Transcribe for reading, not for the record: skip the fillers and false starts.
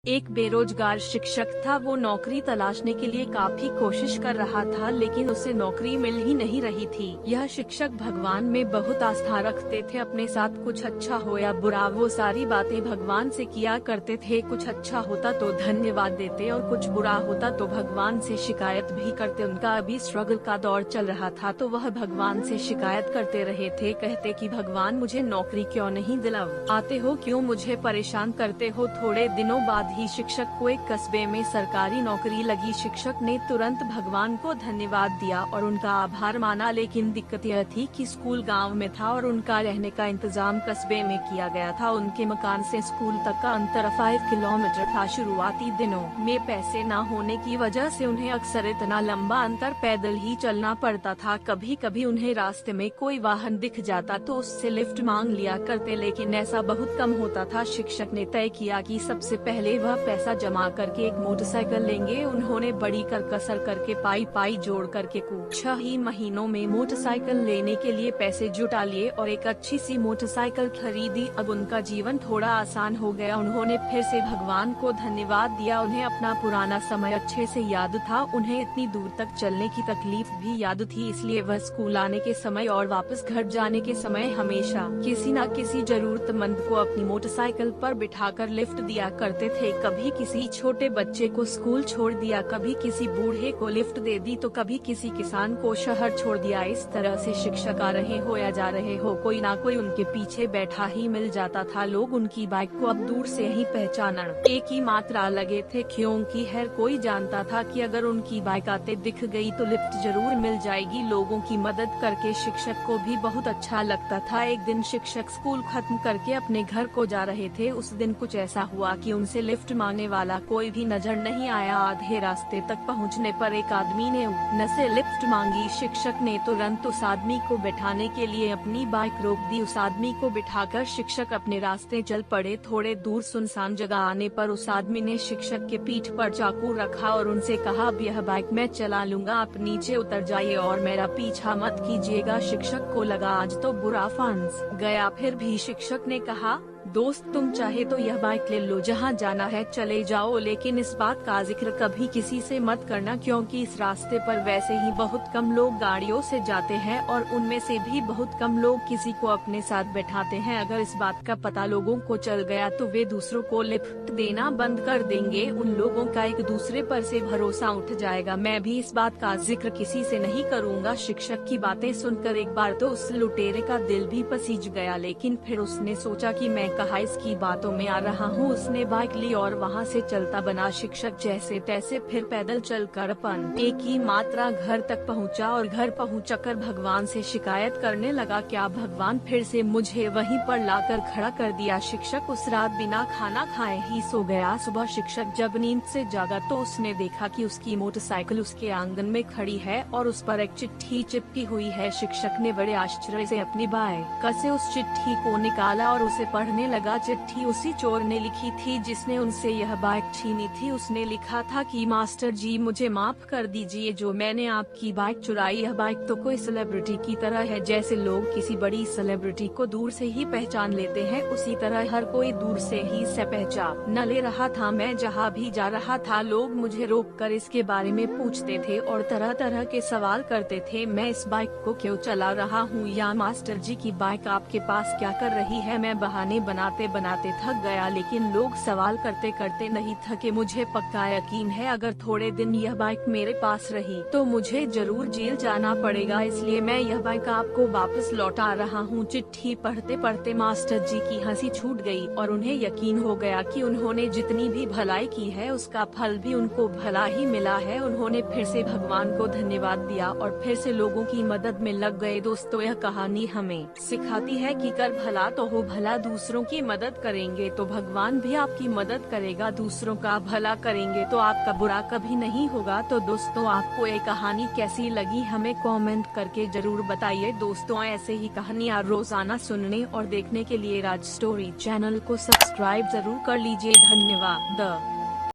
एक बेरोजगार शिक्षक था। वो नौकरी तलाशने के लिए काफी कोशिश कर रहा था, लेकिन उसे नौकरी मिल ही नहीं रही थी। यह शिक्षक भगवान में बहुत आस्था रखते थे। अपने साथ कुछ अच्छा हो या बुरा, वो सारी बातें भगवान से किया करते थे। कुछ अच्छा होता तो धन्यवाद देते और कुछ बुरा होता तो भगवान से शिकायत भी करते। उनका अभी स्ट्रगल का दौर चल रहा था, तो वह भगवान से शिकायत करते रहे थे। कहते कि भगवान, मुझे नौकरी क्यों नहीं दिलाते हो, क्यों मुझे परेशान करते हो। थोड़े दिनों बाद ही शिक्षक को एक कस्बे में सरकारी नौकरी लगी। शिक्षक ने तुरंत भगवान को धन्यवाद दिया और उनका आभार माना, लेकिन दिक्कत यह थी कि स्कूल गांव में था और उनका रहने का इंतजाम कस्बे में किया गया था। उनके मकान से स्कूल तक का अंतर 5 किलोमीटर था। शुरुआती दिनों में पैसे न होने की वजह से उन्हें अक्सर इतना लंबा अंतर पैदल ही चलना पड़ता था। कभी कभी उन्हें रास्ते में कोई वाहन दिख जाता तो उससे लिफ्ट मांग लिया करते, लेकिन ऐसा बहुत कम होता था। शिक्षक ने तय किया कि सबसे पहले वह पैसा जमा करके एक मोटरसाइकिल लेंगे। उन्होंने बड़ी कसर करके पाई जोड़ करके कुछ ही महीनों में मोटरसाइकिल लेने के लिए पैसे जुटा लिए और एक अच्छी सी मोटरसाइकिल खरीदी। अब उनका जीवन थोड़ा आसान हो गया। उन्होंने फिर से भगवान को धन्यवाद दिया। उन्हें अपना पुराना समय अच्छे से याद था। उन्हें इतनी दूर तक चलने की तकलीफ भी याद थी, इसलिए वह स्कूल आने के समय और वापस घर जाने के समय हमेशा किसी न किसी जरूरतमंद को अपनी मोटरसाइकिल पर बिठाकर लिफ्ट दिया करते थे। कभी किसी छोटे बच्चे को स्कूल छोड़ दिया, कभी किसी बूढ़े को लिफ्ट दे दी, तो कभी किसी किसान को शहर छोड़ दिया। इस तरह से शिक्षक आ रहे हो या जा रहे हो, कोई ना कोई उनके पीछे बैठा ही मिल जाता था। लोग उनकी बाइक को अब दूर से ही पहचाना एक ही मात्रा लगे थे, क्योंकि हर कोई जानता था कि अगर उनकी बाइक आते दिख गई तो लिफ्ट जरूर मिल जाएगी। लोगों की मदद करके शिक्षक को भी बहुत अच्छा लगता था। एक दिन शिक्षक स्कूल खत्म करके अपने घर को जा रहे थे। उस दिन कुछ ऐसा हुआ कि उनसे लिफ्ट मांगने वाला कोई भी नजर नहीं आया। आधे रास्ते तक पहुंचने पर एक आदमी ने उनसे लिफ्ट मांगी। शिक्षक ने तुरंत उस आदमी को बैठाने के लिए अपनी बाइक रोक दी। उस आदमी को बिठाकर शिक्षक अपने रास्ते चल पड़े। थोड़े दूर सुनसान जगह आने पर उस आदमी ने शिक्षक के पीठ पर चाकू रखा और उनसे कहा, अब यह बाइक मैं चला लूंगा, आप नीचे उतर जाइए और मेरा पीछा मत कीजिएगा। शिक्षक को लगा आज तो बुरा फंस गया। फिर भी शिक्षक ने कहा, दोस्त, तुम चाहे तो यह बाइक ले लो, जहाँ जाना है चले जाओ, लेकिन इस बात का जिक्र कभी किसी से मत करना, क्योंकि इस रास्ते पर वैसे ही बहुत कम लोग गाड़ियों से जाते हैं और उनमें से भी बहुत कम लोग किसी को अपने साथ बैठाते हैं। अगर इस बात का पता लोगों को चल गया तो वे दूसरों को लिफ्ट देना बंद कर देंगे। उन लोगों का एक दूसरे पर से भरोसा उठ जाएगा। मैं भी इस बात का जिक्र किसी से नहीं करूँगा। शिक्षक की बातें सुनकर एक बार तो उस लुटेरे का दिल भी पसीज गया, लेकिन फिर उसने सोचा कि मैं कहा इसकी बातों में आ रहा हूँ। उसने बाइक ली और वहाँ से चलता बना। शिक्षक जैसे तैसे फिर पैदल चलकर अपन एक ही मात्रा घर तक पहुँचा और घर पहुँचकर भगवान से शिकायत करने लगा, क्या भगवान फिर से मुझे वहीं पर लाकर खड़ा कर दिया। शिक्षक उस रात बिना खाना खाए ही सो गया। सुबह शिक्षक जब नींद से जागा तो उसने देखा कि उसकी मोटरसाइकिल उसके आंगन में खड़ी है और उस पर एक चिट्ठी चिपकी हुई है। शिक्षक ने बड़े आश्चर्य से अपनी बाइक से उस चिट्ठी को निकाला और उसे पढ़ने लगा। चिट्ठी उसी चोर ने लिखी थी जिसने उनसे यह बाइक छीनी थी। उसने लिखा था कि मास्टर जी, मुझे माफ कर दीजिए जो मैंने आपकी बाइक चुराई। यह बाइक तो कोई सेलिब्रिटी की तरह है। जैसे लोग किसी बड़ी सेलिब्रिटी को दूर से ही पहचान लेते हैं, उसी तरह हर कोई दूर से ही इसे पहचान न ले रहा था। मैं जहाँ भी जा रहा था लोग मुझे रोककर इसके बारे में पूछते थे और तरह तरह के सवाल करते थे। मैं इस बाइक को क्यों चला रहा हूँ, या मास्टर जी की बाइक आपके पास क्या कर रही है। मैं बहाने बनाते बनाते थक गया, लेकिन लोग सवाल करते करते नहीं थके। मुझे पक्का यकीन है अगर थोड़े दिन यह बाइक मेरे पास रही तो मुझे जरूर जेल जाना पड़ेगा, इसलिए मैं यह बाइक आपको वापस लौटा रहा हूँ। चिट्ठी पढ़ते पढ़ते मास्टर जी की हंसी छूट गई और उन्हें यकीन हो गया कि उन्होंने जितनी भी भलाई की है उसका फल भी उनको भला ही मिला है। उन्होंने फिर से भगवान को धन्यवाद दिया और फिर से लोगों की मदद में लग गए। दोस्तों, यह कहानी हमें सिखाती है कि कर भला तो हो भला। दूसरों की मदद करेंगे तो भगवान भी आपकी मदद करेगा। दूसरों का भला करेंगे तो आपका बुरा कभी नहीं होगा। तो दोस्तों, आपको ये कहानी कैसी लगी हमें कमेंट करके जरूर बताइए। दोस्तों, ऐसे ही कहानियाँ रोजाना सुनने और देखने के लिए राज स्टोरी चैनल को सब्सक्राइब जरूर कर लीजिए। धन्यवाद।